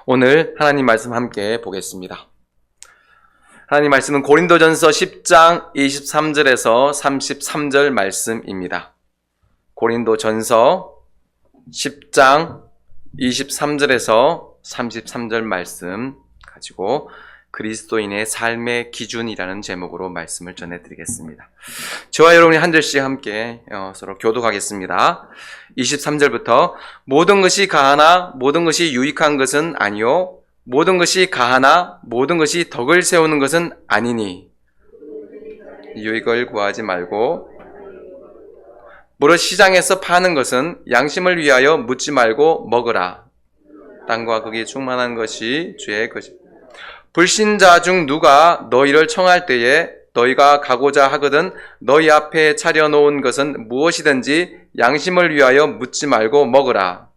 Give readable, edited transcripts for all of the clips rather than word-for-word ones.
오늘 하나님 말씀 함께 보겠습니다. 하나님 말씀은 고린도전서 10장 23절에서 33절 말씀입니다. 고린도전서 10장 23절에서 33절 말씀 가지고 그리스도인의 삶의 기준이라는 제목으로 말씀을 전해드리겠습니다. 저와 여러분이 한 절씩 함께 서로 교독하겠습니다. 23절부터 모든 것이 가하나 모든 것이 유익한 것은 아니요 모든 것이 가하나 모든 것이 덕을 세우는 것은 아니니 유익을 구하지 말고 무릇 시장에서 파는 것은 양심을 위하여 묻지 말고 먹으라. 땅과 거기 충만한 것이 주의 것이 불신자 중 누가 너희를 청할 때에 너희가 가고자 하거든 너희 앞에 차려놓은 것은 무엇이든지 양심을 위하여 묻지 말고 먹으라.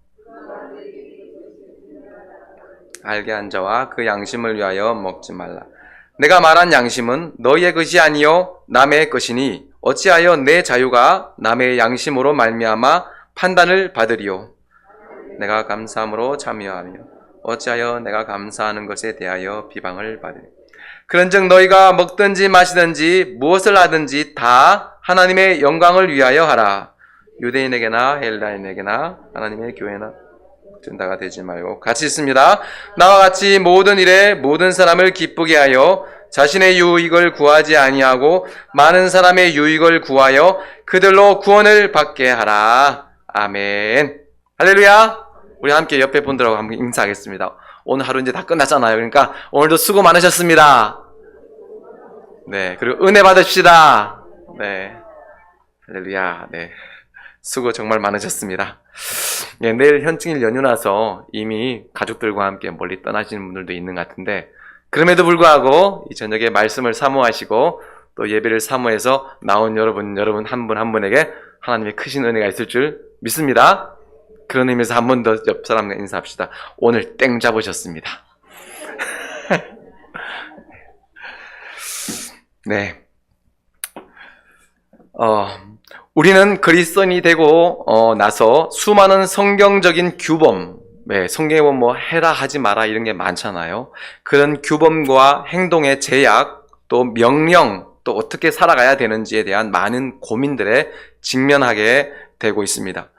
알게 한 자와 그 양심을 위하여 먹지 말라. 내가 말한 양심은 너희의 것이 아니요 남의 것이니 어찌하여 내 자유가 남의 양심으로 말미암아 판단을 받으리요. 내가 감사함으로 참여하며 어찌하여 내가 감사하는 것에 대하여 비방을 받으리. 그런즉 너희가 먹든지 마시든지 무엇을 하든지 다 하나님의 영광을 위하여 하라. 유대인에게나 헬라인에게나 하나님의 교회나 전다가 되지 말고 같이 있습니다. 나와 같이 모든 일에 모든 사람을 기쁘게 하여 자신의 유익을 구하지 아니하고 많은 사람의 유익을 구하여 그들로 구원을 받게 하라. 아멘. 할렐루야. 우리 함께 옆에 분들하고 함께 인사하겠습니다. 오늘 하루 이제 다 끝났잖아요. 그러니까 오늘도 수고 많으셨습니다. 네, 그리고 은혜 받으십시다. 네, 할렐루야. 네, 수고 정말 많으셨습니다. 네, 내일 현충일 연휴라서 이미 가족들과 함께 멀리 떠나시는 분들도 있는 것 같은데 그럼에도 불구하고 이 저녁에 말씀을 사모하시고 또 예배를 사모해서 나온 여러분 한 분 한 분에게 하나님의 크신 은혜가 있을 줄 믿습니다. 그런 의미에서 한 번 더 옆 사람과 인사합시다. 오늘 땡 잡으셨습니다. 네. 우리는 그리스도인이 되고 나서 수많은 성경적인 규범, 네, 성경에 보면 뭐 해라 하지 마라 이런 게 많잖아요. 그런 규범과 행동의 제약, 또 명령, 또 어떻게 살아가야 되는지에 대한 많은 고민들에 직면하게 되고 있습니다.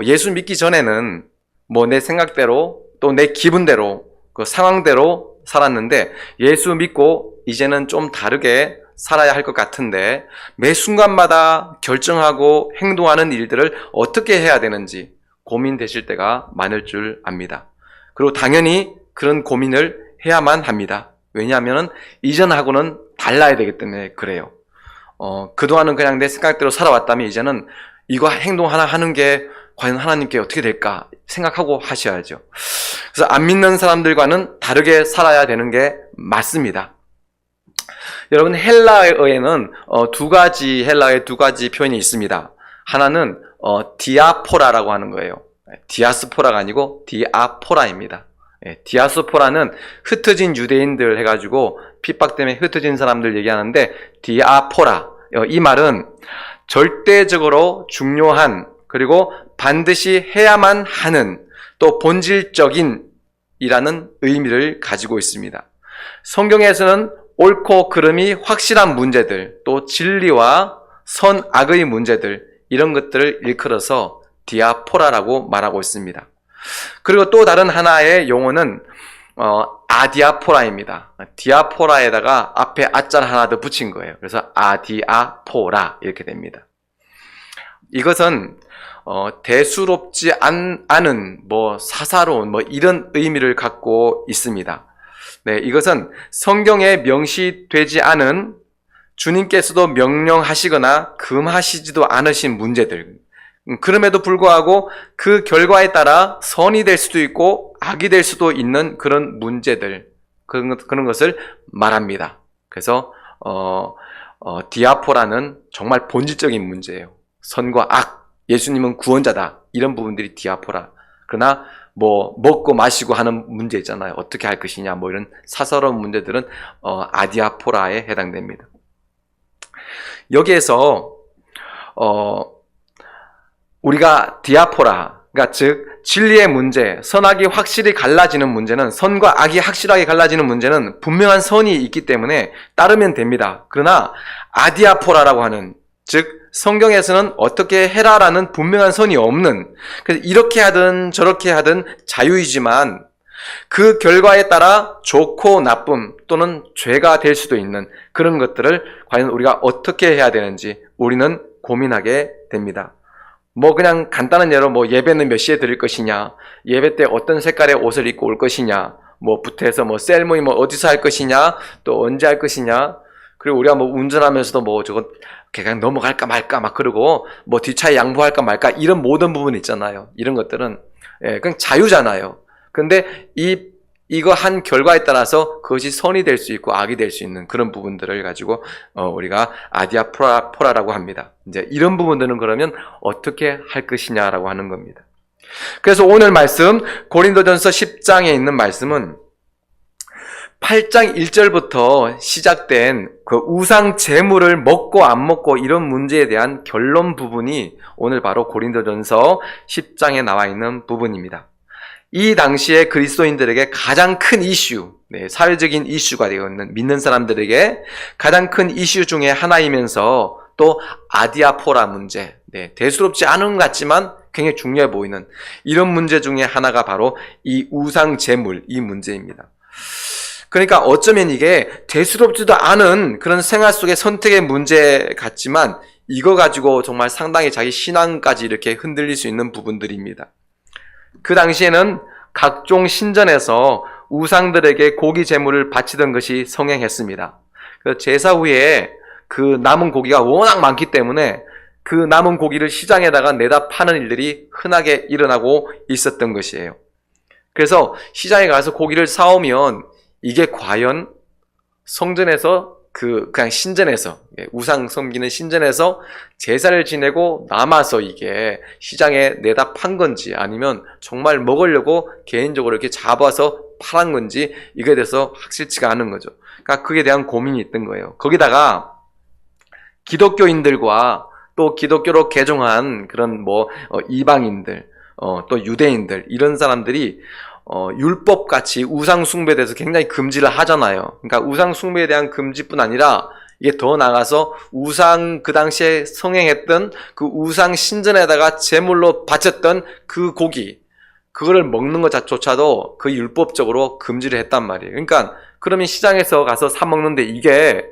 예수 믿기 전에는 뭐 내 생각대로 또 내 기분대로 그 상황대로 살았는데 예수 믿고 이제는 좀 다르게 살아야 할 것 같은데 매 순간마다 결정하고 행동하는 일들을 어떻게 해야 되는지 고민되실 때가 많을 줄 압니다. 그리고 당연히 그런 고민을 해야만 합니다. 왜냐하면 이전하고는 달라야 되기 때문에 그래요. 그동안은 그냥 내 생각대로 살아왔다면 이제는 이거 행동 하나 하는 게 과연 하나님께 어떻게 될까 생각하고 하셔야죠. 그래서 안 믿는 사람들과는 다르게 살아야 되는 게 맞습니다. 여러분 헬라어에는 헬라어에 두 가지 표현이 있습니다. 하나는 디아포라라고 하는 거예요. 디아스포라가 아니고 디아포라입니다. 디아스포라는 흩어진 유대인들 해가지고 핍박 때문에 흩어진 사람들 얘기하는데 디아포라 이 말은 절대적으로 중요한 그리고 반드시 해야만 하는 또 본질적인 이라는 의미를 가지고 있습니다. 성경에서는 옳고 그름이 확실한 문제들 또 진리와 선악의 문제들 이런 것들을 일컬어서 디아포라라고 말하고 있습니다. 그리고 또 다른 하나의 용어는 아디아포라입니다. 디아포라에다가 앞에 아자를 하나 더 붙인 거예요. 그래서 아디아포라 이렇게 됩니다. 이것은 대수롭지 않은 사사로운 이런 의미를 갖고 있습니다. 네, 이것은 성경에 명시되지 않은 주님께서도 명령하시거나 금하시지도 않으신 문제들. 그럼에도 불구하고 그 결과에 따라 선이 될 수도 있고 악이 될 수도 있는 그런 문제들, 그런 것을 말합니다. 그래서 디아포라는 정말 본질적인 문제예요. 선과 악, 예수님은 구원자다. 이런 부분들이 디아포라. 그러나 먹고 마시고 하는 문제 있잖아요. 어떻게 할 것이냐 이런 사사로운 문제들은 아디아포라에 해당됩니다. 여기에서 우리가 디아포라, 그러니까 즉 진리의 문제, 선악이 확실히 갈라지는 문제는, 선과 악이 확실하게 갈라지는 문제는 분명한 선이 있기 때문에 따르면 됩니다. 그러나 아디아포라라고 하는, 즉 성경에서는 어떻게 해라라는 분명한 선이 없는, 그래서 이렇게 하든 저렇게 하든 자유이지만 그 결과에 따라 좋고 나쁨 또는 죄가 될 수도 있는 그런 것들을 과연 우리가 어떻게 해야 되는지 우리는 고민하게 됩니다. 뭐 그냥 간단한 예로 뭐 예배는 몇 시에 드릴 것이냐, 예배 때 어떤 색깔의 옷을 입고 올 것이냐, 뭐 부터 뭐 셀모니 뭐 어디서 할 것이냐, 또 언제 할 것이냐, 그리고 우리가 뭐 운전하면서도 뭐 저거 그냥 넘어갈까 말까 막 그러고 뭐 뒷차에 양보할까 말까 이런 모든 부분이 있잖아요. 이런 것들은 그냥 자유잖아요. 근데 이거 한 결과에 따라서 그것이 선이 될 수 있고 악이 될 수 있는 그런 부분들을 가지고 우리가 아디아포라라고 합니다. 이제 이런 부분들은 그러면 어떻게 할 것이냐라고 하는 겁니다. 그래서 오늘 말씀 고린도전서 10장에 있는 말씀은 8장 1절부터 시작된 그 우상 제물을 먹고 안 먹고 이런 문제에 대한 결론 부분이 오늘 바로 고린도전서 10장에 나와 있는 부분입니다. 이 당시에 그리스도인들에게 가장 큰 이슈, 사회적인 이슈가 되어 있는 믿는 사람들에게 가장 큰 이슈 중에 하나이면서 또 아디아포라 문제, 대수롭지 않은 것 같지만 굉장히 중요해 보이는 이런 문제 중에 하나가 바로 이 우상 제물, 이 문제입니다. 그러니까 어쩌면 이게 대수롭지도 않은 그런 생활 속의 선택의 문제 같지만 이거 가지고 정말 상당히 자기 신앙까지 이렇게 흔들릴 수 있는 부분들입니다. 그 당시에는 각종 신전에서 우상들에게 고기 제물을 바치던 것이 성행했습니다. 그래서 제사 후에 그 남은 고기가 워낙 많기 때문에 그 남은 고기를 시장에다가 내다 파는 일들이 흔하게 일어나고 있었던 것이에요. 그래서 시장에 가서 고기를 사오면 이게 과연 성전에서 그냥 신전에서 우상 섬기는 신전에서 제사를 지내고 남아서 이게 시장에 내다 판 건지 아니면 정말 먹으려고 개인적으로 이렇게 잡아서 팔은 건지 이거에 대해서 확실치가 않은 거죠. 그러니까 그에 대한 고민이 있던 거예요. 거기다가 기독교인들과 또 기독교로 개종한 그런 이방인들 또 유대인들 이런 사람들이 율법같이 우상 숭배에 대해서 굉장히 금지를 하잖아요. 그러니까 우상 숭배에 대한 금지뿐 아니라 이게 더 나가서 우상 그 당시에 성행했던 그 우상 신전에다가 제물로 바쳤던 그 고기 그거를 먹는 것 자체조차도 그 율법적으로 금지를 했단 말이에요. 그러니까 그러면 시장에서 가서 사 먹는데 이게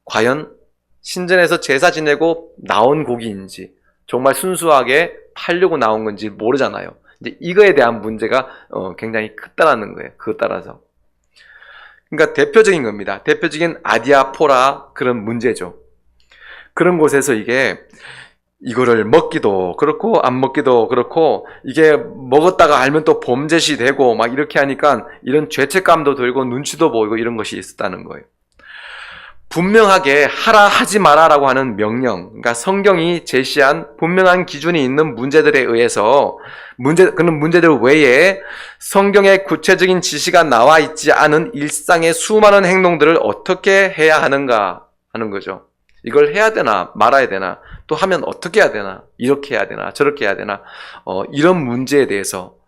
과연 신전에서 제사 지내고 나온 고기인지 정말 순수하게 팔려고 나온 건지 모르잖아요. 이제 이거에 대한 문제가 굉장히 크다라는 거예요. 그것 따라서. 그러니까 대표적인 겁니다. 대표적인 아디아포라 그런 문제죠. 그런 곳에서 이거를 먹기도 그렇고 안 먹기도 그렇고 이게 먹었다가 알면 또 범죄시 되고 막 이렇게 하니까 이런 죄책감도 들고 눈치도 보이고 이런 것이 있었다는 거예요. 분명하게 하라 하지 마라라고 하는 명령, 그러니까 성경이 제시한 분명한 기준이 있는 문제들에 의해서 그런 문제들 외에 성경의 구체적인 지시가 나와 있지 않은 일상의 수많은 행동들을 어떻게 해야 하는가 하는 거죠. 이걸 해야 되나 말아야 되나 또 하면 어떻게 해야 되나 이렇게 해야 되나 저렇게 해야 되나 이런 문제에 대해서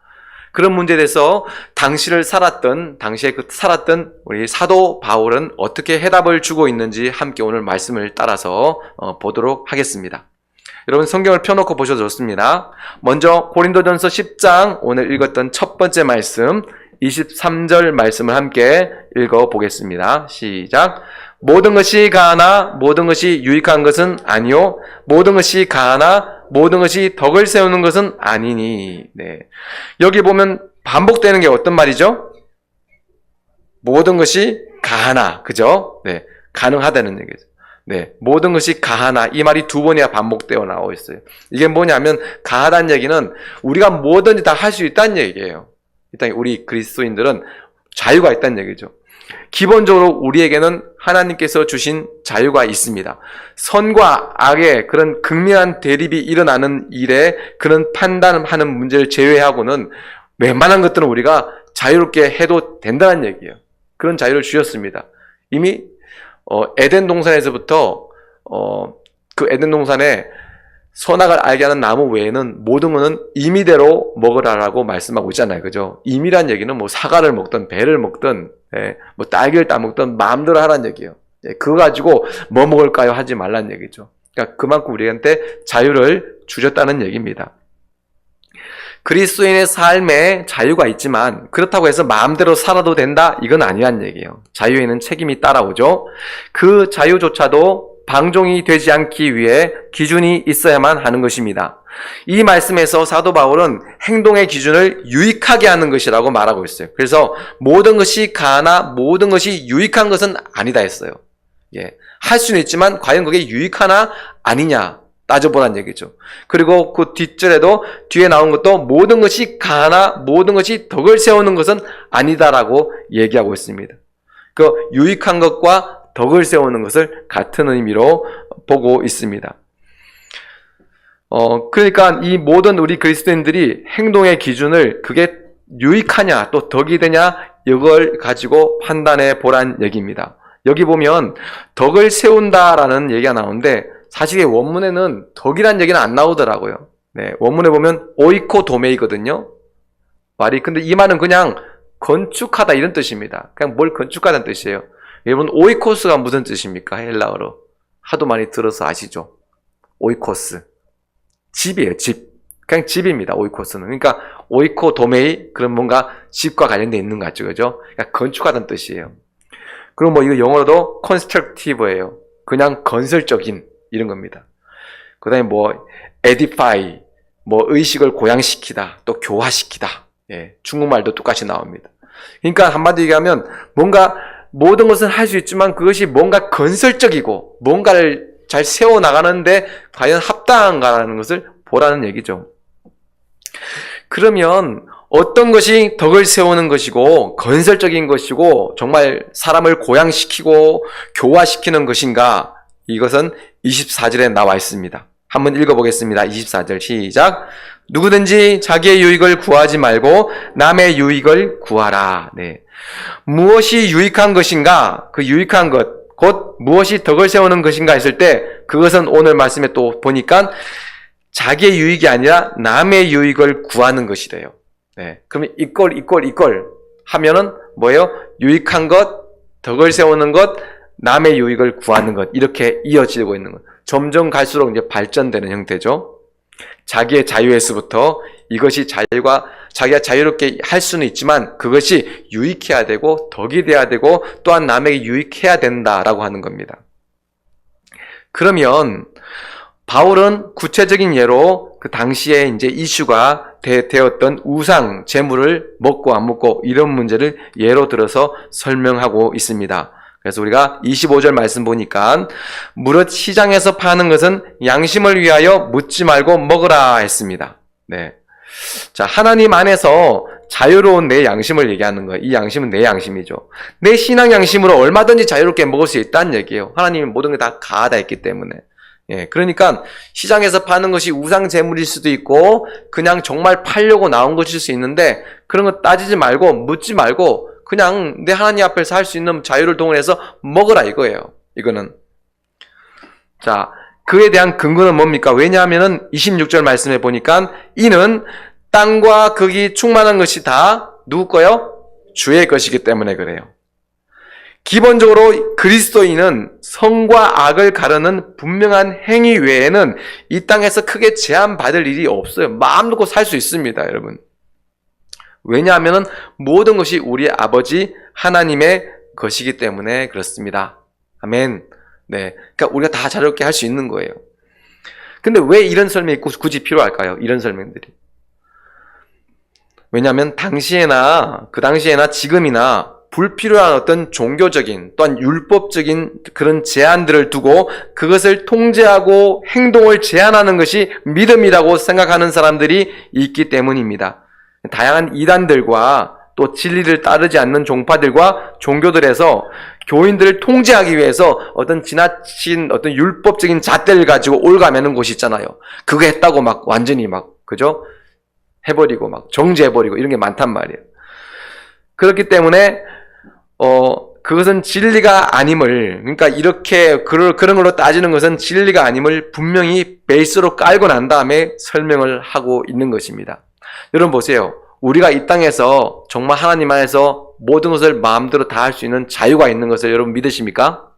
그런 문제에 대해서 당시에 살았던 우리 사도 바울은 어떻게 해답을 주고 있는지 함께 오늘 말씀을 따라서 보도록 하겠습니다. 여러분 성경을 펴놓고 보셔도 좋습니다. 먼저 고린도전서 10장 오늘 읽었던 첫 번째 말씀 23절 말씀을 함께 읽어보겠습니다. 시작. 모든 것이 가하나 모든 것이 유익한 것은 아니요 모든 것이 가하나 모든 것이 덕을 세우는 것은 아니니. 여기 보면 반복되는 게 어떤 말이죠? 모든 것이 가하나, 그죠? 가능하다는 얘기죠. 모든 것이 가하나 이 말이 두 번이나 반복되어 나오고 있어요. 이게 뭐냐면 가하다는 얘기는 우리가 뭐든지 다 할 수 있다는 얘기예요. 일단 우리 그리스도인들은 자유가 있다는 얘기죠. 기본적으로 우리에게는 하나님께서 주신 자유가 있습니다. 선과 악의 그런 극명한 대립이 일어나는 일에 그런 판단하는 문제를 제외하고는 웬만한 것들은 우리가 자유롭게 해도 된다는 얘기예요. 그런 자유를 주셨습니다. 이미 에덴 동산에서부터 그 에덴 동산에 선악을 알게 하는 나무 외에는 모든 것은 임의대로 먹으라라고 말씀하고 있잖아요. 그죠? 임의란 얘기는 뭐 사과를 먹든 배를 먹든 뭐 딸기를 따먹든 마음대로 하라는 얘기예요. 그거 가지고 뭐 먹을까요? 하지 말라는 얘기죠. 그러니까 그만큼 우리한테 자유를 주셨다는 얘기입니다. 그리스도인의 삶에 자유가 있지만 그렇다고 해서 마음대로 살아도 된다? 이건 아니란 얘기예요. 자유에는 책임이 따라오죠. 그 자유조차도 방종이 되지 않기 위해 기준이 있어야만 하는 것입니다. 이 말씀에서 사도 바울은 행동의 기준을 유익하게 하는 것이라고 말하고 있어요. 그래서 모든 것이 가하나 모든 것이 유익한 것은 아니다 했어요. 할 수는 있지만 과연 그게 유익하나 아니냐 따져보란 얘기죠. 그리고 그 뒷절에도 뒤에 나온 것도 모든 것이 가하나 모든 것이 덕을 세우는 것은 아니다라고 얘기하고 있습니다. 그 유익한 것과 덕을 세우는 것을 같은 의미로 보고 있습니다. 그러니까 이 모든 우리 그리스도인들이 행동의 기준을 그게 유익하냐 또 덕이 되냐 이걸 가지고 판단해 보란 얘기입니다. 여기 보면 덕을 세운다라는 얘기가 나오는데 사실 원문에는 덕이란 얘기는 안 나오더라고요. 원문에 보면 오이코도메이거든요. 말이 근데 이 말은 그냥 건축하다 이런 뜻입니다. 그냥 뭘 건축하다는 뜻이에요. 여러분 오이코스가 무슨 뜻입니까? 헬라어로 하도 많이 들어서 아시죠? 오이코스 집이에요. 집 그냥 집입니다. 오이코스는 그러니까 오이코도메이 그런 뭔가 집과 관련되어 있는 것 같죠, 그죠? 그러니까 건축하다는 뜻이에요. 그리고 뭐 이거 영어로도 constructive예요. 그냥 건설적인 이런 겁니다. 그다음에 뭐 edify 뭐 의식을 고양시키다 또 교화시키다. 중국말도 똑같이 나옵니다. 그러니까 한마디 얘기하면 뭔가 모든 것은 할 수 있지만 그것이 뭔가 건설적이고 뭔가를 잘 세워나가는데 과연 합당한가라는 것을 보라는 얘기죠. 그러면 어떤 것이 덕을 세우는 것이고 건설적인 것이고 정말 사람을 고양시키고 교화시키는 것인가? 이것은 24절에 나와 있습니다. 한번 읽어보겠습니다. 24절 시작. 누구든지 자기의 유익을 구하지 말고 남의 유익을 구하라. 무엇이 유익한 것인가? 그 유익한 것, 곧 무엇이 덕을 세우는 것인가 했을 때 그것은 오늘 말씀에 또 보니까 자기의 유익이 아니라 남의 유익을 구하는 것이래요. 그러면 이걸 하면은 뭐예요? 유익한 것, 덕을 세우는 것, 남의 유익을 구하는 것 이렇게 이어지고 있는 것. 점점 갈수록 이제 발전되는 형태죠. 자기의 자유에서부터 이것이 자기가 자유롭게 할 수는 있지만 그것이 유익해야 되고 덕이 돼야 되고 또한 남에게 유익해야 된다라고 하는 겁니다. 그러면 바울은 구체적인 예로 그 당시에 이제 이슈가 되었던 우상, 재물을 먹고 안 먹고 이런 문제를 예로 들어서 설명하고 있습니다. 그래서 우리가 25절 말씀 보니까 무릇 시장에서 파는 것은 양심을 위하여 묻지 말고 먹으라 했습니다. 자, 하나님 안에서 자유로운 내 양심을 얘기하는 거예요. 이 양심은 내 양심이죠. 내 신앙 양심으로 얼마든지 자유롭게 먹을 수 있다는 얘기예요. 하나님이 모든 게 다 가하다 했기 때문에. 그러니까 시장에서 파는 것이 우상 재물일 수도 있고 그냥 정말 팔려고 나온 것일 수 있는데 그런 거 따지지 말고 묻지 말고 그냥 내 하나님 앞에서 할 수 있는 자유를 동원해서 먹으라 이거예요. 이거는. 자, 그에 대한 근거는 뭡니까? 왜냐하면은 26절 말씀해 보니까 이는 땅과 거기 충만한 것이 다 누구 거요? 주의 것이기 때문에 그래요. 기본적으로 그리스도인은 선과 악을 가르는 분명한 행위 외에는 이 땅에서 크게 제한받을 일이 없어요. 마음 놓고 살 수 있습니다, 여러분. 왜냐하면 모든 것이 우리 아버지 하나님의 것이기 때문에 그렇습니다. 아멘. 그러니까 우리가 다 자유롭게 할 수 있는 거예요. 근데 왜 이런 설명이 굳이 필요할까요? 이런 설명들이. 왜냐하면 그 당시에나 지금이나 불필요한 어떤 종교적인 또한 율법적인 그런 제한들을 두고 그것을 통제하고 행동을 제한하는 것이 믿음이라고 생각하는 사람들이 있기 때문입니다. 다양한 이단들과 또 진리를 따르지 않는 종파들과 종교들에서 교인들을 통제하기 위해서 어떤 지나친 어떤 율법적인 잣대를 가지고 올가매는 곳이 있잖아요. 그거 했다고 막 완전히 그죠? 해버리고 막 정죄해버리고 이런 게 많단 말이에요. 그렇기 때문에 그것은 진리가 아님을, 그러니까 이렇게 그런 걸로 따지는 것은 진리가 아님을 분명히 베이스로 깔고 난 다음에 설명을 하고 있는 것입니다. 여러분 보세요. 우리가 이 땅에서 정말 하나님 안에서 모든 것을 마음대로 다 할 수 있는 자유가 있는 것을 여러분 믿으십니까?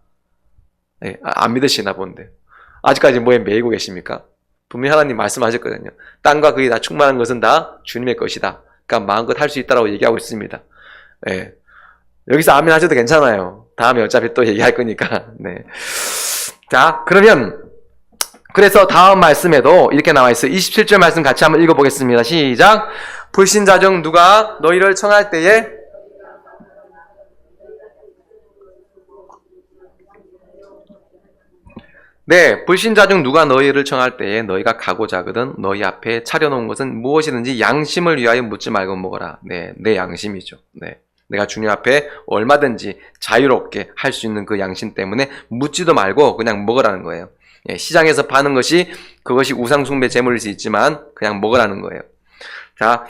네, 안 믿으시나 본데. 아직까지 뭐에 매이고 계십니까? 분명히 하나님 말씀하셨거든요. 땅과 그에 다 충만한 것은 다 주님의 것이다. 그러니까 마음껏 할 수 있다라고 얘기하고 있습니다. 네. 여기서 아멘 하셔도 괜찮아요. 다음에 어차피 또 얘기할 거니까. 네. 자, 그러면 그래서 다음 말씀에도 이렇게 나와 있어요. 27절 말씀 같이 한번 읽어보겠습니다. 시작. 불신자 중 누가 너희를 청할 때에 네, 불신자 중 누가 너희를 청할 때에 너희가 가고자 하거든 너희 앞에 차려놓은 것은 무엇이든지 양심을 위하여 묻지 말고 먹어라. 네, 내 양심이죠. 네. 내가 주님 앞에 얼마든지 자유롭게 할 수 있는 그 양심 때문에 묻지도 말고 그냥 먹으라는 거예요. 예, 시장에서 파는 것이 그것이 우상숭배 제물일 수 있지만 그냥 먹으라는 거예요. 자,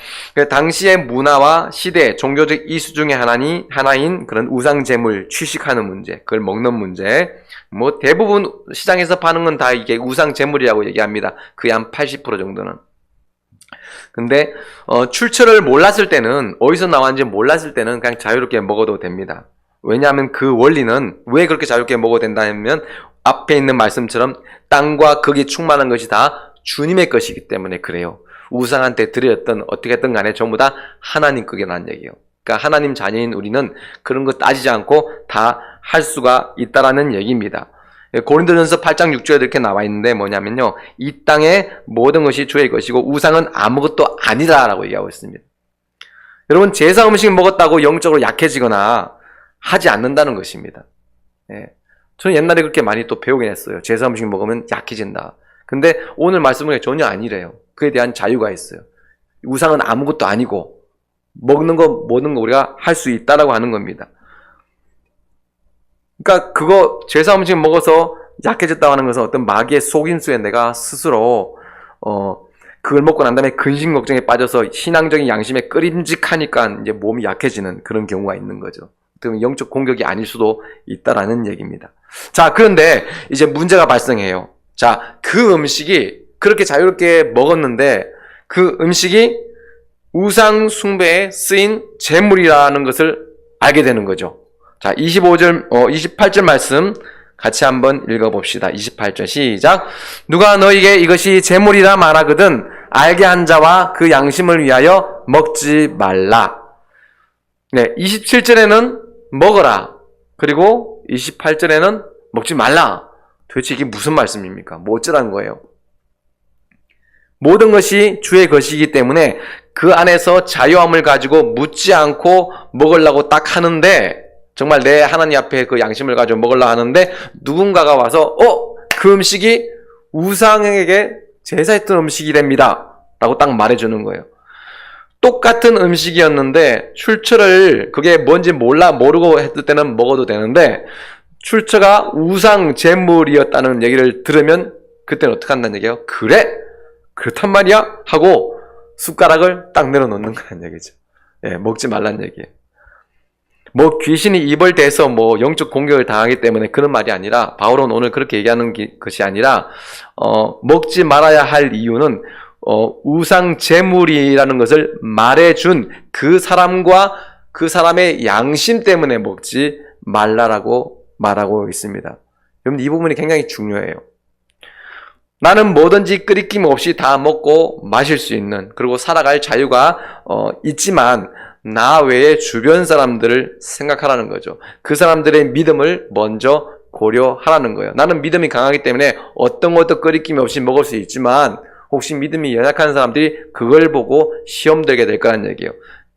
당시의 문화와 시대, 종교적 이수 중에 하나인 그런 우상 제물 취식하는 문제, 그걸 먹는 문제, 뭐 대부분 시장에서 파는 건 다 이게 우상 제물이라고 얘기합니다. 그게 한 80% 정도는. 근데 출처를 몰랐을 때는, 어디서 나왔는지 몰랐을 때는 그냥 자유롭게 먹어도 됩니다. 왜냐하면 그 원리는 왜 그렇게 자유롭게 먹어도 된다면 앞에 있는 말씀처럼 땅과 거기에 충만한 것이 다 주님의 것이기 때문에 그래요. 우상한테 드렸던 어떻게 했든 간에 전부 다 하나님 거기라는 얘기예요. 그러니까 하나님 자녀인 우리는 그런 거 따지지 않고 다 할 수가 있다라는 얘기입니다. 고린도전서 8장 6절에 이렇게 나와 있는데 뭐냐면요, 이 땅의 모든 것이 주의 것이고 우상은 아무것도 아니다라고 얘기하고 있습니다. 여러분, 제사 음식 먹었다고 영적으로 약해지거나 하지 않는다는 것입니다. 예. 저는 옛날에 그렇게 많이 또 배우긴 했어요. 제사 음식 먹으면 약해진다. 근데 오늘 말씀은 전혀 아니래요. 그에 대한 자유가 있어요. 우상은 아무것도 아니고 먹는 거 모든 거 우리가 할 수 있다라고 하는 겁니다. 그러니까 그거 제사 음식 먹어서 약해졌다고 하는 것은 어떤 마귀의 속임수에 내가 스스로 그걸 먹고 난 다음에 근심 걱정에 빠져서 신앙적인 양심에 끄림직하니까 이제 몸이 약해지는 그런 경우가 있는 거죠. 그러면 영적 공격이 아닐 수도 있다라는 얘기입니다. 자, 그런데 이제 문제가 발생해요. 자, 그 음식이 그렇게 자유롭게 먹었는데 그 음식이 우상 숭배에 쓰인 제물이라는 것을 알게 되는 거죠. 자, 28절 말씀 같이 한번 읽어봅시다. 28절 시작. 누가 너에게 이것이 제물이라 말하거든 알게 한 자와 그 양심을 위하여 먹지 말라. 네, 27절에는 먹어라. 그리고 28절에는 먹지 말라. 도대체 이게 무슨 말씀입니까? 뭐 어쩌라는 거예요? 모든 것이 주의 것이기 때문에 그 안에서 자유함을 가지고 묻지 않고 먹으려고 딱 하는데, 정말 내 하나님 앞에 그 양심을 가지고 먹으려고 하는데 누군가가 와서 그 음식이 우상에게 제사했던 음식이랍니다 라고 딱 말해주는 거예요. 똑같은 음식이었는데 출처를 그게 뭔지 모르고 했을 때는 먹어도 되는데 출처가 우상 제물이었다는 얘기를 들으면 그때는 어떻게 한다는 얘기예요? 그래? 그렇단 말이야? 하고 숟가락을 딱 내려놓는 거란 얘기죠. 예, 먹지 말란 얘기예요. 뭐 귀신이 입을 대서 뭐 영적 공격을 당하기 때문에 그런 말이 아니라, 바울은 오늘 그렇게 얘기하는 것이 아니라 먹지 말아야 할 이유는 우상 제물이라는 것을 말해준 그 사람과 그 사람의 양심 때문에 먹지 말라라고 말하고 있습니다. 여러분, 이 부분이 굉장히 중요해요. 나는 뭐든지 끄리낌 없이 다 먹고 마실 수 있는, 그리고 살아갈 자유가 있지만 나 외에 주변 사람들을 생각하라는 거죠. 그 사람들의 믿음을 먼저 고려하라는 거예요. 나는 믿음이 강하기 때문에 어떤 것도 끄리낌 없이 먹을 수 있지만 혹시 믿음이 연약한 사람들이 그걸 보고 시험 들게 될 거라는 얘기예요.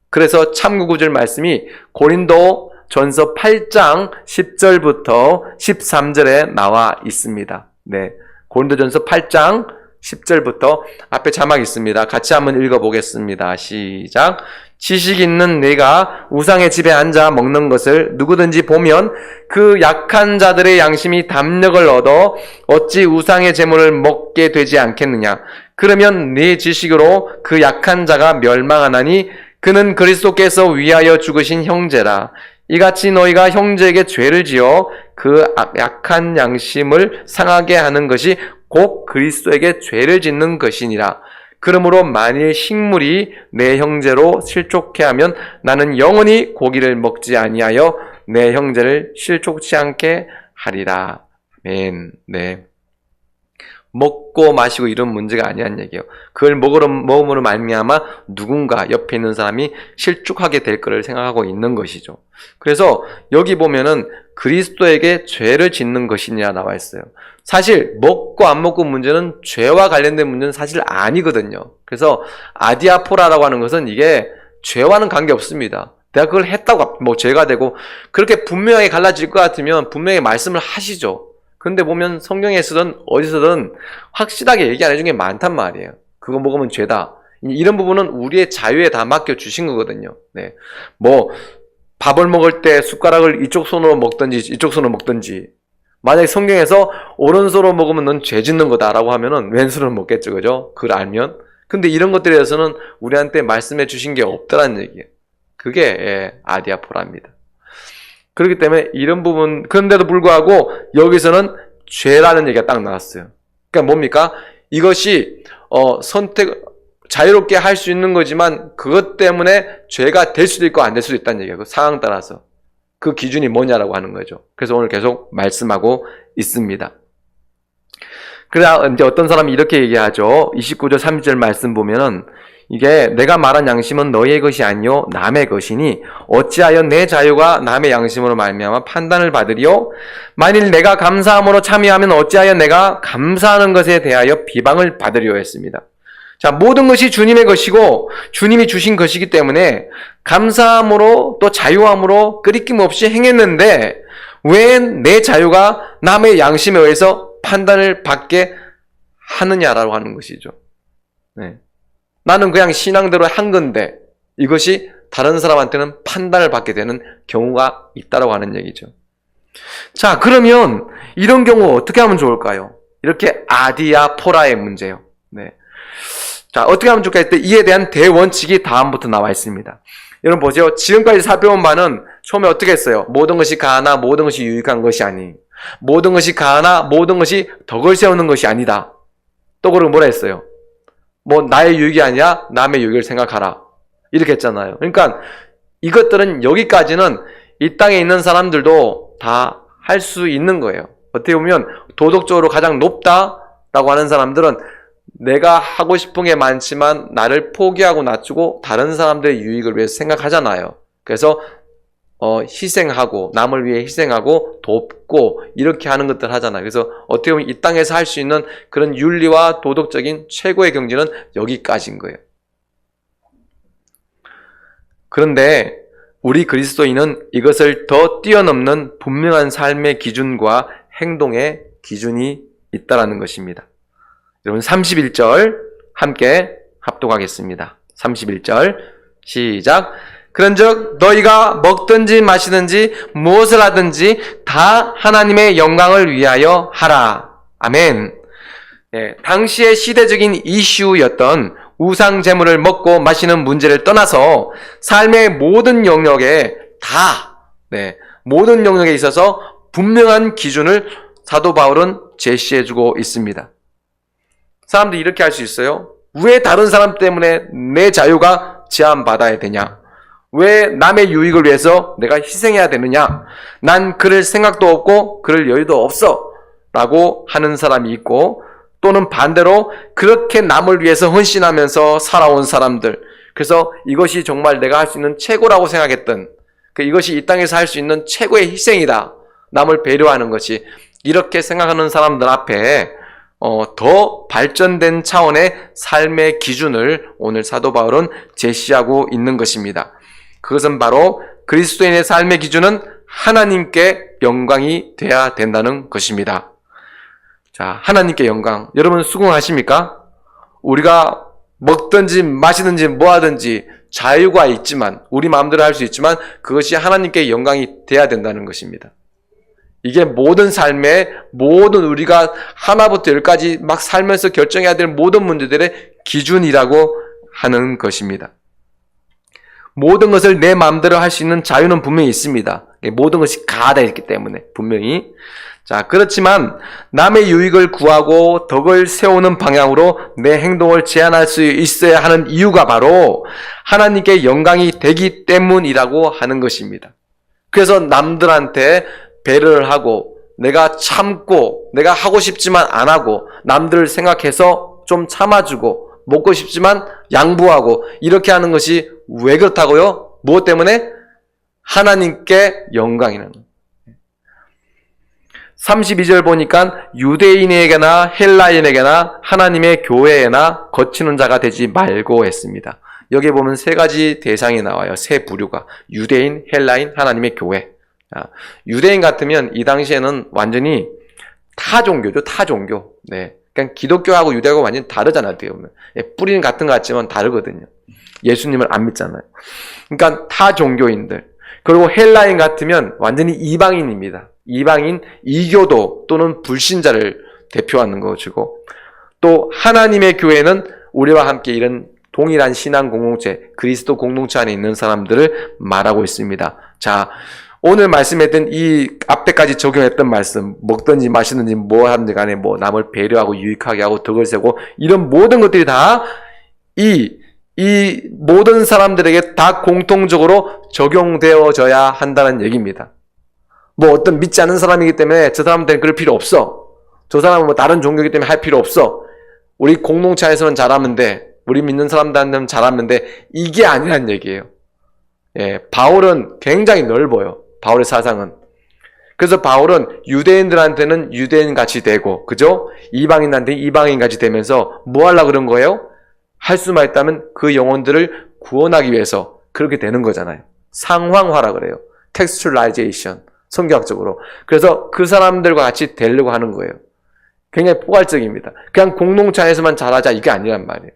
그래서 참고 구절 말씀이 고린도 전서 8장 10절부터 13절에 나와 있습니다. 네, 고린도 전서 8장 10절부터 앞에 자막 있습니다. 같이 한번 읽어보겠습니다. 시작. 지식 있는 네가 우상의 집에 앉아 먹는 것을 누구든지 보면 그 약한 자들의 양심이 담력을 얻어 어찌 우상의 제물을 먹게 되지 않겠느냐. 그러면 네 지식으로 그 약한 자가 멸망하나니 그는 그리스도께서 위하여 죽으신 형제라. 이같이 너희가 형제에게 죄를 지어 그 약한 양심을 상하게 하는 것이 곧 그리스도에게 죄를 짓는 것이니라. 그러므로 만일 식물이 내 형제로 실족해 하면 나는 영원히 고기를 먹지 아니하여 내 형제를 실족치 않게 하리라. 아멘. 네. 먹고 마시고 이런 문제가 아니란 얘기예요. 그걸 먹음으로 말미암아 누군가 옆에 있는 사람이 실족하게 될 거를 생각하고 있는 것이죠. 그래서 여기 보면은 그리스도에게 죄를 짓는 것이냐 나와 있어요. 사실 먹고 안 먹고 문제는 죄와 관련된 문제는 사실 아니거든요. 그래서 아디아포라라고 하는 것은 이게 죄와는 관계없습니다. 내가 그걸 했다고 뭐 죄가 되고 그렇게 분명하게 갈라질 것 같으면 분명히 말씀을 하시죠. 근데 보면 성경에서든 어디서든 확실하게 얘기 안 해준 게 많단 말이에요. 그거 먹으면 죄다. 이런 부분은 우리의 자유에 다 맡겨주신 거거든요. 네. 뭐 밥을 먹을 때 숟가락을 이쪽 손으로 먹든지 이쪽 손으로 먹든지, 만약에 성경에서 오른손으로 먹으면 넌 죄 짓는 거다라고 하면은 왼손으로 먹겠죠. 그죠? 그걸 알면. 근데 이런 것들에 대해서는 우리한테 말씀해 주신 게 없다라는 얘기예요. 그게 아디아포라입니다. 그렇기 때문에 이런 부분, 그런데도 불구하고 여기서는 죄라는 얘기가 딱 나왔어요. 그러니까 뭡니까? 이것이 자유롭게 할 수 있는 거지만 그것 때문에 죄가 될 수도 있고 안 될 수도 있다는 얘기예요. 그 상황 따라서. 그 기준이 뭐냐라고 하는 거죠. 그래서 오늘 계속 말씀하고 있습니다. 그래서 이제 어떤 사람이 이렇게 얘기하죠. 29절 30절 말씀 보면은 이게 내가 말한 양심은 너희의 것이 아니요 남의 것이니 어찌하여 내 자유가 남의 양심으로 말미암아 판단을 받으리요? 만일 내가 감사함으로 참여하면 어찌하여 내가 감사하는 것에 대하여 비방을 받으리요 했습니다. 자, 모든 것이 주님의 것이고 주님이 주신 것이기 때문에 감사함으로 또 자유함으로 끄리낌 없이 행했는데 왜 내 자유가 남의 양심에 의해서 판단을 받게 하느냐라고 하는 것이죠. 네. 나는 그냥 신앙대로 한 건데 이것이 다른 사람한테는 판단을 받게 되는 경우가 있다고 하는 얘기죠. 자, 그러면 이런 경우 어떻게 하면 좋을까요? 이렇게 아디아포라의 문제요. 네. 자, 어떻게 하면 좋을까 했을 때 이에 대한 대원칙이 다음부터 나와 있습니다. 여러분 보세요. 지금까지 살펴본 바는 처음에 어떻게 했어요? 모든 것이 가하나 모든 것이 유익한 것이 아니, 모든 것이 가하나 모든 것이 덕을 세우는 것이 아니다. 또 그러고 뭐라 했어요? 뭐 나의 유익이 아니라 남의 유익을 생각하라. 이렇게 했잖아요. 그러니까 이것들은 여기까지는 이 땅에 있는 사람들도 다 할 수 있는 거예요. 어떻게 보면 도덕적으로 가장 높다라고 하는 사람들은 내가 하고 싶은 게 많지만 나를 포기하고 낮추고 다른 사람들의 유익을 위해서 생각하잖아요. 그래서 희생하고 남을 위해 희생하고 돕고 이렇게 하는 것들 하잖아요. 그래서 어떻게 보면 이 땅에서 할 수 있는 그런 윤리와 도덕적인 최고의 경지는 여기까지인 거예요. 그런데 우리 그리스도인은 이것을 더 뛰어넘는 분명한 삶의 기준과 행동의 기준이 있다라는 것입니다. 여러분 31절 함께 합독하겠습니다. 31절 시작. 그런즉 너희가 먹든지 마시든지 무엇을 하든지 다 하나님의 영광을 위하여 하라. 아멘. 네, 당시의 시대적인 이슈였던 우상 제물을 먹고 마시는 문제를 떠나서 삶의 모든 영역에 모든 영역에 있어서 분명한 기준을 사도 바울은 제시해주고 있습니다. 사람들이 이렇게 할 수 있어요. 왜 다른 사람 때문에 내 자유가 제한받아야 되냐? 왜 남의 유익을 위해서 내가 희생해야 되느냐? 난 그럴 생각도 없고 그럴 여유도 없어 라고 하는 사람이 있고, 또는 반대로 그렇게 남을 위해서 헌신하면서 살아온 사람들, 그래서 이것이 정말 내가 할 수 있는 최고라고 생각했던, 이것이 이 땅에서 할 수 있는 최고의 희생이다, 남을 배려하는 것이, 이렇게 생각하는 사람들 앞에 더 발전된 차원의 삶의 기준을 오늘 사도 바울은 제시하고 있는 것입니다. 그것은 바로 그리스도인의 삶의 기준은 하나님께 영광이 돼야 된다는 것입니다. 자, 하나님께 영광. 여러분 수긍하십니까? 우리가 먹든지 마시든지 뭐 하든지 자유가 있지만, 우리 마음대로 할 수 있지만 그것이 하나님께 영광이 돼야 된다는 것입니다. 이게 모든 삶의 모든 우리가 하나부터 열까지 막 살면서 결정해야 될 모든 문제들의 기준이라고 하는 것입니다. 모든 것을 내 마음대로 할 수 있는 자유는 분명히 있습니다. 모든 것이 가하다 있기 때문에 분명히. 자, 그렇지만 남의 유익을 구하고 덕을 세우는 방향으로 내 행동을 제한할 수 있어야 하는 이유가 바로 하나님께 영광이 되기 때문이라고 하는 것입니다. 그래서 남들한테 배려를 하고 내가 참고 내가 하고 싶지만 안 하고 남들을 생각해서 좀 참아주고 먹고 싶지만 양보하고 이렇게 하는 것이 왜 그렇다고요? 무엇 때문에? 하나님께 영광이라는 거예요. 32절 보니까 유대인에게나 헬라인에게나 하나님의 교회에나 거치는 자가 되지 말고 했습니다. 여기 보면 세 가지 대상이 나와요. 세 부류가. 유대인, 헬라인, 하나님의 교회. 유대인 같으면 이 당시에는 완전히 타종교죠. 타종교. 네. 그냥 기독교하고 유대하고 완전히 다르잖아요. 어떻게 보면. 뿌리는 같은 것 같지만 다르거든요. 예수님을 안 믿잖아요. 그러니까 타종교인들. 그리고 헬라인 같으면 완전히 이방인입니다. 이방인, 이교도 또는 불신자를 대표하는 것이고, 또 하나님의 교회는 우리와 함께 이런 동일한 신앙 공동체, 그리스도 공동체 안에 있는 사람들을 말하고 있습니다. 자, 오늘 말씀했던 이 앞에까지 적용했던 말씀, 먹든지 마시든지 뭐 하든지 간에 뭐 남을 배려하고 유익하게 하고 덕을 세고 이런 모든 것들이 다 이 모든 사람들에게 다 공통적으로 적용되어져야 한다는 얘기입니다. 뭐 어떤 믿지 않는 사람이기 때문에 저 사람한테는 그럴 필요 없어. 저 사람은 뭐 다른 종교이기 때문에 할 필요 없어. 우리 공동체 안에서는 잘하면 돼. 우리 믿는 사람들한테는 잘하면 돼. 이게 아니란 얘기예요. 예, 바울은 굉장히 넓어요. 바울의 사상은. 그래서 바울은 유대인들한테는 유대인같이 되고, 그죠? 이방인한테는 이방인같이 되면서 뭐 하려고 그런 거예요? 할 수만 있다면 그 영혼들을 구원하기 위해서 그렇게 되는 거잖아요. 상황화라 그래요. 텍스츄얼라이제이션. 성경학적으로. 그래서 그 사람들과 같이 되려고 하는 거예요. 굉장히 포괄적입니다. 그냥 공동체 안에서만 잘하자 이게 아니란 말이에요.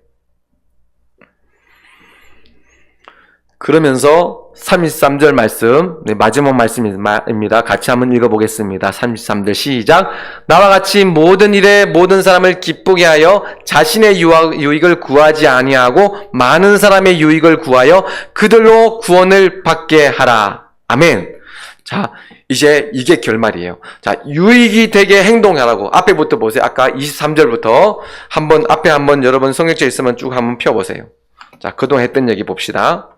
그러면서 33절 말씀, 마지막 말씀입니다. 같이 한번 읽어보겠습니다. 33절 시작. 나와 같이 모든 일에 모든 사람을 기쁘게 하여 자신의 유익을 구하지 아니하고 많은 사람의 유익을 구하여 그들로 구원을 받게 하라. 아멘. 자, 이제 이게 결말이에요. 자, 유익이 되게 행동하라고. 앞에부터 보세요. 아까 23절부터 앞에 한번 여러분 성경책 있으면 쭉 한번 펴보세요. 자, 그동안 했던 얘기 봅시다.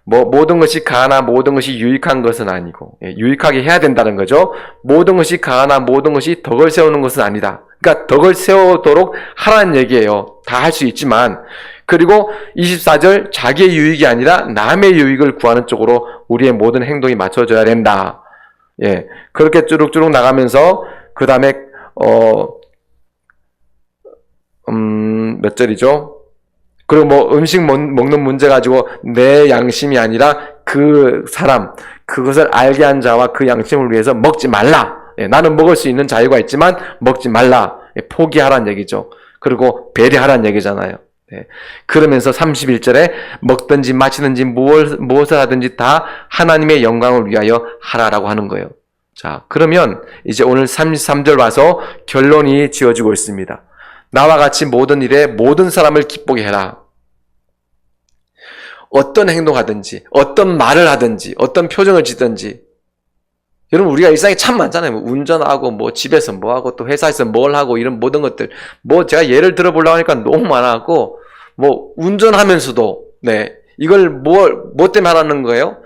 모든 것이 가하나 모든 것이 유익한 것은 아니고, 유익하게 해야 된다는 거죠. 모든 것이 가하나 모든 것이 덕을 세우는 것은 아니다. 그러니까 덕을 세우도록 하라는 얘기예요. 다 할 수 있지만, 그리고 24절 자기의 유익이 아니라 남의 유익을 구하는 쪽으로 우리의 모든 행동이 맞춰져야 된다. 예, 그렇게 쭈룩쭈룩 나가면서 그 다음에 몇 절이죠? 그리고 뭐 음식 먹는 문제 가지고 내 양심이 아니라 그 사람, 그것을 알게 한 자와 그 양심을 위해서 먹지 말라. 예, 나는 먹을 수 있는 자유가 있지만 먹지 말라. 예, 포기하라는 얘기죠. 그리고 배려하라는 얘기잖아요. 예, 그러면서 31절에 먹든지 마시든지 무엇을 하든지 다 하나님의 영광을 위하여 하라라고 하는 거예요. 자, 그러면 이제 오늘 33절 와서 결론이 지어지고 있습니다. 나와 같이 모든 일에 모든 사람을 기쁘게 해라. 어떤 행동하든지, 어떤 말을 하든지, 어떤 표정을 짓든지. 여러분, 우리가 일상에 참 많잖아요. 뭐 운전하고, 뭐 집에서 뭐 하고, 또 회사에서 뭘 하고, 이런 모든 것들. 뭐 제가 예를 들어보려고 하니까 너무 많아갖고, 뭐 운전하면서도, 네. 이걸 뭐 때문에 하라는 거예요?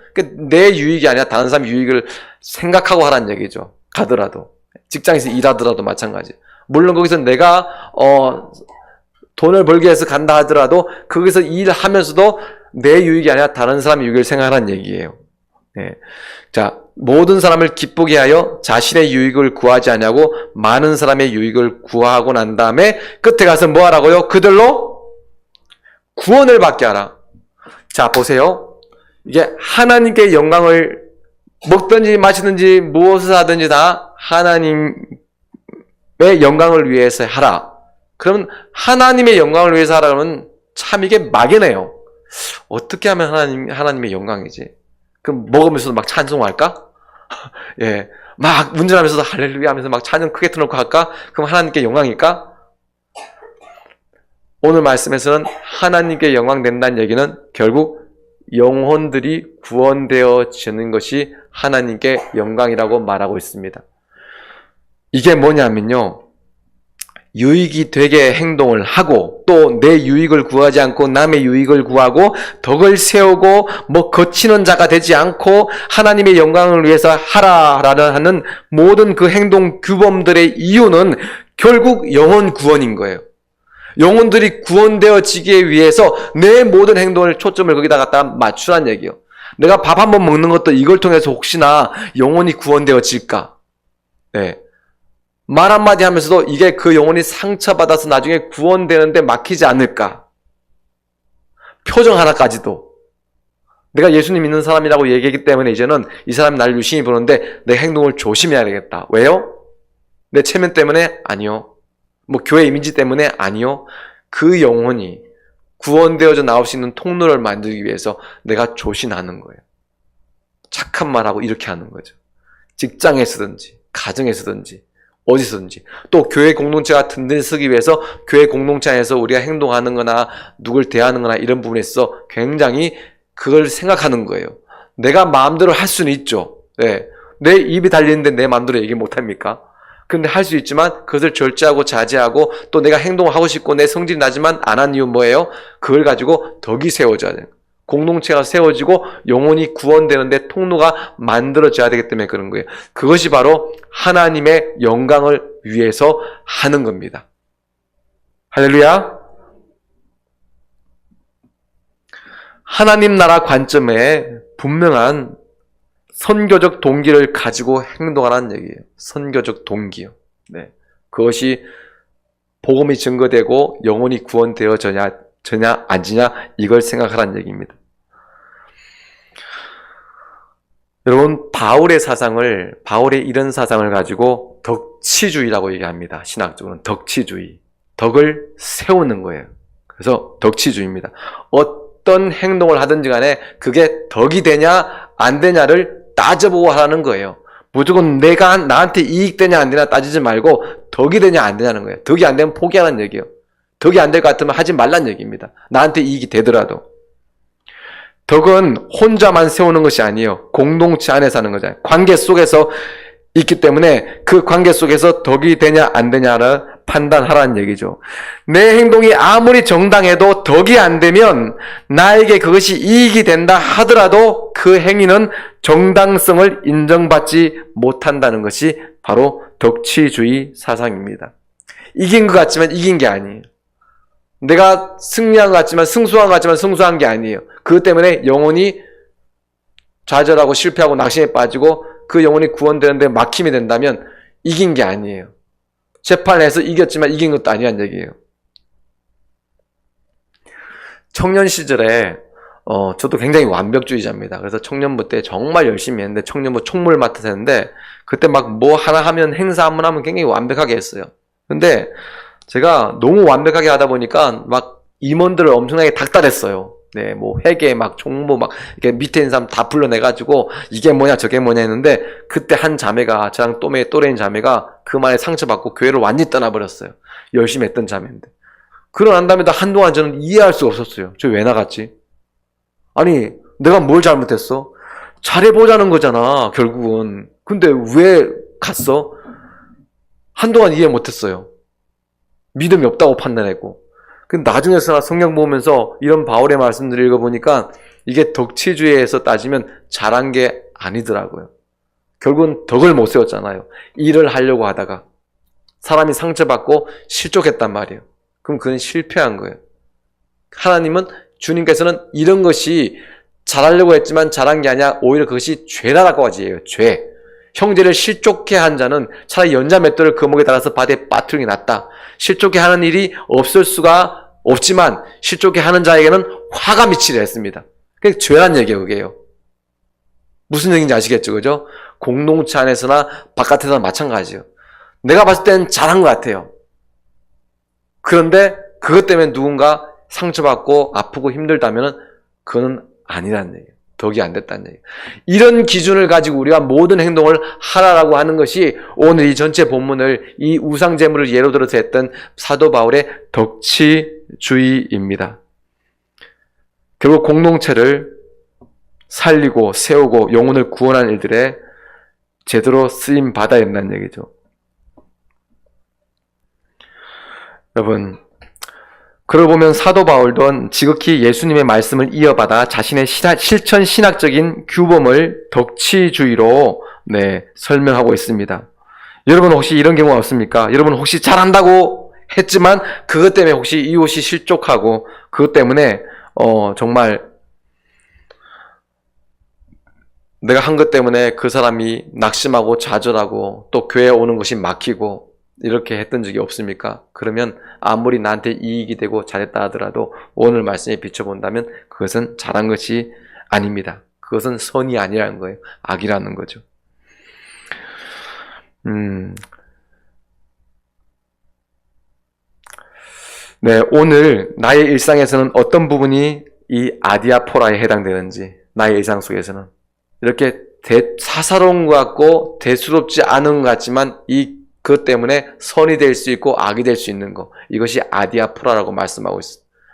내 유익이 아니라 다른 사람 유익을 생각하고 하라는 얘기죠. 가더라도. 직장에서 일하더라도 마찬가지. 물론 거기서 내가 돈을 벌기 위해서 간다 하더라도 거기서 일을 하면서도 내 유익이 아니라 다른 사람의 유익을 생각하라는 얘기예요. 네. 자, 모든 사람을 기쁘게 하여 자신의 유익을 구하지 않냐고 많은 사람의 유익을 구하고 난 다음에 끝에 가서 뭐 하라고요? 그들로 구원을 받게 하라. 자, 보세요. 이게 하나님께 영광을 먹든지 마시든지 무엇을 하든지 다 하나님의 영광을 위해서 하라. 그러면 하나님의 영광을 위해서 하라 그러면 참 이게 막연해요. 어떻게 하면 하나님의 영광이지? 그럼 먹으면서도 막 찬송할까? 예. 막 운전하면서도 할렐루야 하면서 막 찬양 크게 틀어놓고 할까? 그럼 하나님께 영광일까? 오늘 말씀에서는 하나님께 영광 된다는 얘기는 결국 영혼들이 구원되어지는 것이 하나님께 영광이라고 말하고 있습니다. 이게 뭐냐면요, 유익이 되게 행동을 하고 또 내 유익을 구하지 않고 남의 유익을 구하고 덕을 세우고 뭐 거치는 자가 되지 않고 하나님의 영광을 위해서 하라라는 하는 모든 그 행동 규범들의 이유는 결국 영혼 구원인 거예요. 영혼들이 구원되어지기 위해서 내 모든 행동을 초점을 거기다 갖다 맞추란 얘기예요. 내가 밥 한 번 먹는 것도 이걸 통해서 혹시나 영혼이 구원되어질까? 네. 말 한마디 하면서도 이게 그 영혼이 상처받아서 나중에 구원되는데 막히지 않을까? 표정 하나까지도. 내가 예수님 믿는 사람이라고 얘기하기 때문에 이제는 이 사람이 나를 유심히 보는데 내 행동을 조심해야 되겠다. 왜요? 내 체면 때문에? 아니요. 뭐 교회 이미지 때문에? 아니요. 그 영혼이 구원되어져 나올 수 있는 통로를 만들기 위해서 내가 조심하는 거예요. 착한 말하고 이렇게 하는 거죠. 직장에서든지 가정에서든지 어디서든지 또 교회 공동체가 든든히 서기 위해서 교회 공동체 안에서 우리가 행동하는 거나 누굴 대하는 거나 이런 부분에 있어 굉장히 그걸 생각하는 거예요. 내가 마음대로 할 수는 있죠. 네. 내 입이 달리는데 내 마음대로 얘기 못합니까? 근데 할 수 있지만 그것을 절제하고 자제하고 또 내가 행동을 하고 싶고 내 성질이 나지만 안 한 이유 뭐예요? 그걸 가지고 덕이 세워져야 돼요. 공동체가 세워지고 영혼이 구원되는데 통로가 만들어져야 되기 때문에 그런 거예요. 그것이 바로 하나님의 영광을 위해서 하는 겁니다. 할렐루야. 하나님 나라 관점에 분명한 선교적 동기를 가지고 행동하라는 얘기예요. 선교적 동기요. 네. 그것이 복음이 증거되고 영혼이 구원되어져냐 안 지냐 이걸 생각하라는 얘기입니다. 여러분, 바울의 이런 사상을 가지고 덕치주의라고 얘기합니다. 신학적으로는 덕치주의. 덕을 세우는 거예요. 그래서 덕치주의입니다. 어떤 행동을 하든지 간에 그게 덕이 되냐 안 되냐를 따져보고 하라는 거예요. 무조건 내가 나한테 이익되냐 안 되냐 따지지 말고 덕이 되냐 안 되냐는 거예요. 덕이 안 되면 포기하라는 얘기예요. 덕이 안 될 것 같으면 하지 말란 얘기입니다. 나한테 이익이 되더라도. 덕은 혼자만 세우는 것이 아니에요. 공동체 안에서 하는 거잖아요. 관계 속에서 있기 때문에 그 관계 속에서 덕이 되냐 안 되냐를 판단하라는 얘기죠. 내 행동이 아무리 정당해도 덕이 안 되면 나에게 그것이 이익이 된다 하더라도 그 행위는 정당성을 인정받지 못한다는 것이 바로 덕치주의 사상입니다. 이긴 것 같지만 이긴 게 아니에요. 내가 승리한 것 같지만 승수한 것 같지만 승수한 게 아니에요. 그것 때문에 영혼이 좌절하고 실패하고 낙심에 빠지고 그 영혼이 구원되는데 막힘이 된다면 이긴 게 아니에요. 재판에서 이겼지만 이긴 것도 아니란 얘기예요. 청년 시절에 저도 굉장히 완벽주의자입니다. 그래서 청년부 때 정말 열심히 했는데 청년부 총무를 맡아서 했는데 그때 막 뭐 하나 하면 행사 한번 하면 굉장히 완벽하게 했어요. 근데 제가 너무 완벽하게 하다 보니까 막 임원들을 엄청나게 닥달했어요. 네, 뭐 회계 막 총무 막 이렇게 밑에 있는 사람 다 불러내가지고 이게 뭐냐 저게 뭐냐 했는데 그때 한 자매가 저랑 또래인 자매가 그 말에 상처받고 교회를 완전히 떠나버렸어요. 열심히 했던 자매인데. 그러고 난 다음에 한동안 저는 이해할 수가 없었어요. 저 왜 나갔지? 아니 내가 뭘 잘못했어? 잘해보자는 거잖아 결국은. 근데 왜 갔어? 한동안 이해 못했어요. 믿음이 없다고 판단했고. 근데 나중에서나 성경 보면서 이런 바울의 말씀들을 읽어보니까 이게 덕치주의에서 따지면 잘한 게 아니더라고요. 결국은 덕을 못 세웠잖아요. 일을 하려고 하다가 사람이 상처받고 실족했단 말이에요. 그럼 그건 실패한 거예요. 하나님은 주님께서는 이런 것이 잘하려고 했지만 잘한 게 아니라 오히려 그것이 죄라고 하지예요. 죄. 형제를 실족해 한 자는 차라리 연자 맷돌을 그 목에 달아서 바다에 빠뜨리는 게 낫다. 실족해 하는 일이 없을 수가 없지만 실족해 하는 자에게는 화가 미치려 했습니다. 그게 죄란 얘기예요. 그게요. 무슨 얘기인지 아시겠죠? 그죠? 공동체 안에서나 바깥에서나 마찬가지예요. 내가 봤을 때는 잘한 것 같아요. 그런데 그것 때문에 누군가 상처받고 아프고 힘들다면 그거는 아니라는 얘기예요. 덕이 안 됐다는 얘기예요. 이런 기준을 가지고 우리가 모든 행동을 하라라고 하는 것이 오늘 이 전체 본문을 이 우상제물을 예로 들어서 했던 사도 바울의 덕치주의입니다. 결국 공동체를 살리고 세우고 영혼을 구원하는 일들에 제대로 쓰임 받아야 된다는 얘기죠. 여러분, 그러고 보면 사도 바울도 지극히 예수님의 말씀을 이어받아 자신의 실천 신학적인 규범을 덕치주의로 설명하고 있습니다. 여러분 혹시 이런 경우 없습니까? 여러분 혹시 잘한다고 했지만 그것 때문에 혹시 이웃이 실족하고 그것 때문에 정말 내가 한 것 때문에 그 사람이 낙심하고 좌절하고 또 교회에 오는 것이 막히고 이렇게 했던 적이 없습니까? 그러면 아무리 나한테 이익이 되고 잘했다 하더라도 오늘 말씀에 비춰본다면 그것은 잘한 것이 아닙니다. 그것은 선이 아니라는 거예요. 악이라는 거죠. 네, 오늘 나의 일상에서는 어떤 부분이 이 아디아포라에 해당되는지, 나의 일상 속에서는 이렇게 사사로운 것 같고 대수롭지 않은 것 같지만 그것 때문에 선이 될 수 있고 악이 될 수 있는 것, 이것이 아디아포라라고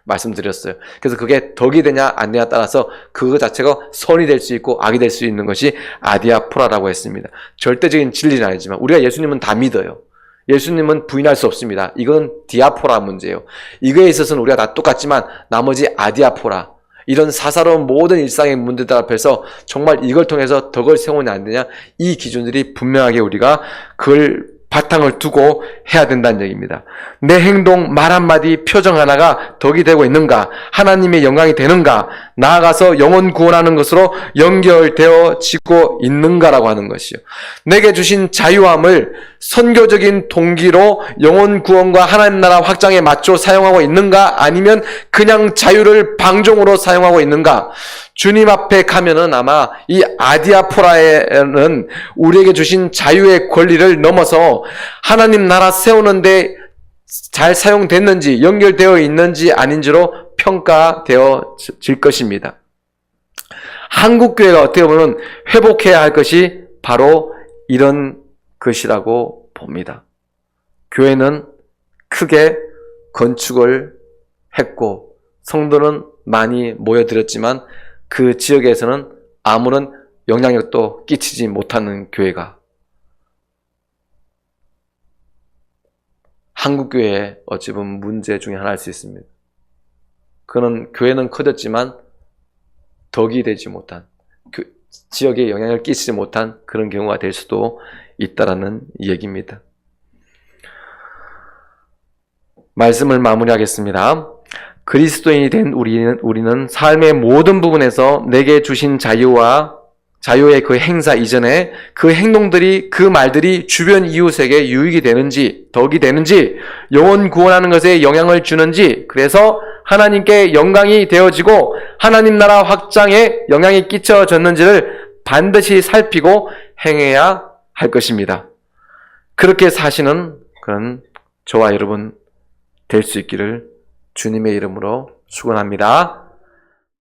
말씀드렸어요. 그래서 그게 덕이 되냐 안 되냐에 따라서 그거 자체가 선이 될 수 있고 악이 될 수 있는 것이 아디아포라라고 했습니다. 절대적인 진리는 아니지만 우리가 예수님은 다 믿어요. 예수님은 부인할 수 없습니다. 이건 디아포라 문제예요. 이거에 있어서는 우리가 다 똑같지만 나머지 아디아포라, 이런 사사로운 모든 일상의 문제들 앞에서 정말 이걸 통해서 덕을 세우냐 안 되냐, 이 기준들이 분명하게 우리가 그걸 바탕을 두고 해야 된다는 얘기입니다. 내 행동, 말 한마디, 표정 하나가 덕이 되고 있는가? 하나님의 영광이 되는가? 나아가서 영혼 구원하는 것으로 연결되어지고 있는가라고 하는 것이요. 내게 주신 자유함을 선교적인 동기로 영혼 구원과 하나님 나라 확장에 맞춰 사용하고 있는가? 아니면 그냥 자유를 방종으로 사용하고 있는가? 주님 앞에 가면은 아마 이 아디아포라에는 우리에게 주신 자유의 권리를 넘어서 하나님 나라 세우는데 잘 사용됐는지, 연결되어 있는지 아닌지로 평가되어질 것입니다. 한국교회가 어떻게 보면 회복해야 할 것이 바로 이런 것이라고 봅니다. 교회는 크게 건축을 했고 성도는 많이 모여들었지만 그 지역에서는 아무런 영향력도 끼치지 못하는 교회가 한국교회의 어찌 보면 문제 중에 하나일 수 있습니다. 그는 교회는 커졌지만 덕이 되지 못한, 지역에 영향을 끼치지 못한 그런 경우가 될 수도 있다라는 얘기입니다. 말씀을 마무리하겠습니다. 그리스도인이 된 우리는 삶의 모든 부분에서 내게 주신 자유의 그 행사 이전에 그 행동들이, 그 말들이 주변 이웃에게 유익이 되는지, 덕이 되는지, 영혼 구원하는 것에 영향을 주는지, 그래서 하나님께 영광이 되어지고 하나님 나라 확장에 영향이 끼쳐졌는지를 반드시 살피고 행해야 할 것입니다. 그렇게 사시는 그런 저와 여러분 될 수 있기를 주님의 이름으로 축원합니다.